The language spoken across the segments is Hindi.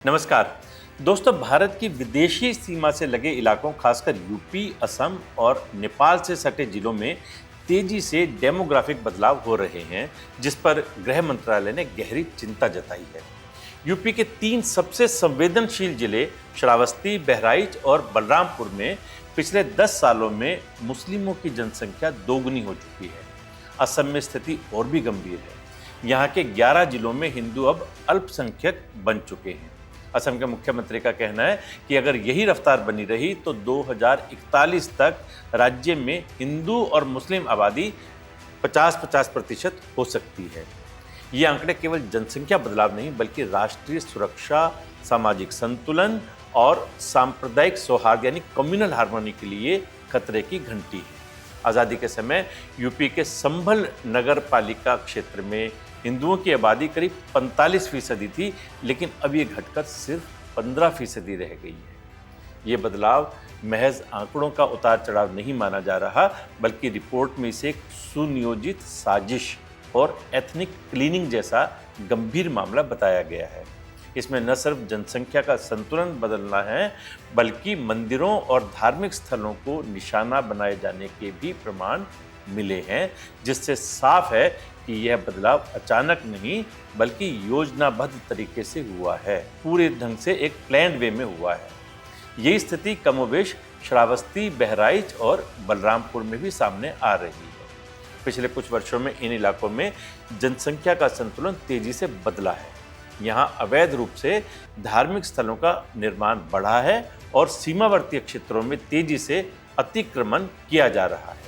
नमस्कार दोस्तों, भारत की विदेशी सीमा से लगे इलाकों खासकर यूपी, असम और नेपाल से सटे जिलों में तेजी से डेमोग्राफिक बदलाव हो रहे हैं, जिस पर गृह मंत्रालय ने गहरी चिंता जताई है। यूपी के 3 सबसे संवेदनशील जिले श्रावस्ती, बहराइच और बलरामपुर में पिछले 10 सालों में मुस्लिमों की जनसंख्या दोगुनी हो चुकी है। असम में स्थिति और भी गंभीर है। यहाँ के 11 जिलों में हिंदू अब अल्पसंख्यक बन चुके हैं। असम के मुख्यमंत्री का कहना है कि अगर यही रफ्तार बनी रही तो 2041 तक राज्य में हिंदू और मुस्लिम आबादी 50-50% हो सकती है। ये आंकड़े केवल जनसंख्या बदलाव नहीं बल्कि राष्ट्रीय सुरक्षा, सामाजिक संतुलन और सांप्रदायिक सौहार्द यानी कम्युनल हार्मोनी के लिए खतरे की घंटी है। आज़ादी के समय यूपी के संभल नगर पालिका क्षेत्र में हिंदुओं की आबादी करीब 45% थी, लेकिन अब ये घटकर सिर्फ 15% रह गई है। ये बदलाव महज आंकड़ों का उतार चढ़ाव नहीं माना जा रहा, बल्कि रिपोर्ट में इसे एक सुनियोजित साजिश और एथनिक क्लीनिंग जैसा गंभीर मामला बताया गया है। इसमें न सिर्फ जनसंख्या का संतुलन बदलना है, बल्कि मंदिरों और धार्मिक स्थलों को निशाना बनाए जाने के भी प्रमाण मिले हैं, जिससे साफ है कि यह बदलाव अचानक नहीं बल्कि योजनाबद्ध तरीके से हुआ है, पूरे ढंग से एक प्लान्ड वे में हुआ है। यही स्थिति कमोबेश श्रावस्ती, बहराइच और बलरामपुर में भी सामने आ रही है। पिछले कुछ वर्षों में इन इलाकों में जनसंख्या का संतुलन तेजी से बदला है। यहाँ अवैध रूप से धार्मिक स्थलों का निर्माण बढ़ा है और सीमावर्ती क्षेत्रों में तेजी से अतिक्रमण किया जा रहा है।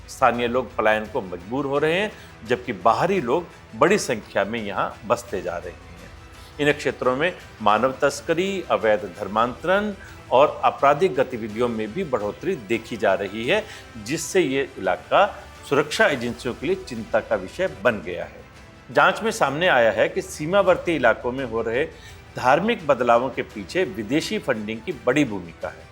स्थानीय लोग पलायन को मजबूर हो रहे हैं, जबकि बाहरी लोग बड़ी संख्या में यहाँ बसते जा रहे हैं। इन क्षेत्रों में मानव तस्करी, अवैध धर्मांतरण और आपराधिक गतिविधियों में भी बढ़ोतरी देखी जा रही है, जिससे ये इलाका सुरक्षा एजेंसियों के लिए चिंता का विषय बन गया है। जांच में सामने आया है कि सीमावर्ती इलाकों में हो रहे धार्मिक बदलावों के पीछे विदेशी फंडिंग की बड़ी भूमिका है।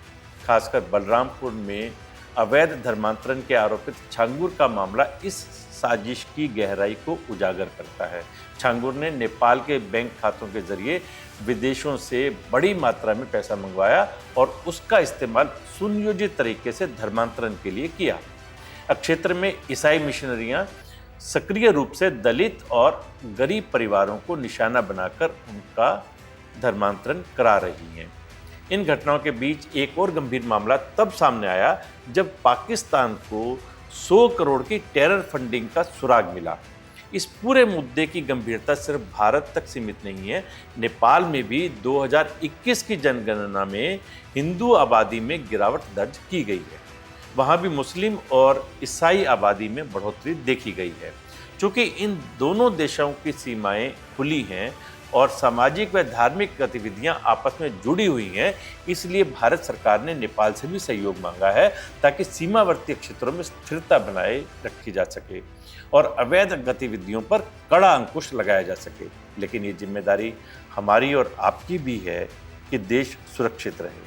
खासकर बलरामपुर में अवैध धर्मांतरण के आरोपित छांगुर का मामला इस साजिश की गहराई को उजागर करता है। छांगुर ने नेपाल के बैंक खातों के जरिए विदेशों से बड़ी मात्रा में पैसा मंगवाया और उसका इस्तेमाल सुनियोजित तरीके से धर्मांतरण के लिए किया। क्षेत्र में ईसाई मिशनरियां सक्रिय रूप से दलित और गरीब परिवारों को निशाना बनाकर उनका धर्मांतरण करा रही हैं। इन घटनाओं के बीच एक और गंभीर मामला तब सामने आया जब पाकिस्तान को 100 करोड़ की टेरर फंडिंग का सुराग मिला। इस पूरे मुद्दे की गंभीरता सिर्फ भारत तक सीमित नहीं है। नेपाल में भी 2021 की जनगणना में हिंदू आबादी में गिरावट दर्ज की गई है। वहाँ भी मुस्लिम और ईसाई आबादी में बढ़ोतरी देखी गई है। चूँकि इन दोनों देशों की सीमाएं खुली हैं और सामाजिक व धार्मिक गतिविधियां आपस में जुड़ी हुई हैं, इसलिए भारत सरकार ने नेपाल से भी सहयोग मांगा है ताकि सीमावर्ती क्षेत्रों में स्थिरता बनाए रखी जा सके और अवैध गतिविधियों पर कड़ा अंकुश लगाया जा सके। लेकिन ये जिम्मेदारी हमारी और आपकी भी है कि देश सुरक्षित रहे।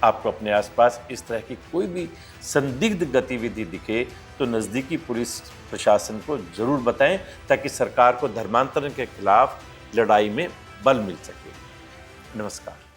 आपको अपने आसपास इस तरह की कोई भी संदिग्ध गतिविधि दिखे तो नज़दीकी पुलिस प्रशासन को ज़रूर बताएं, ताकि सरकार को धर्मांतरण के खिलाफ लड़ाई में बल मिल सके। नमस्कार।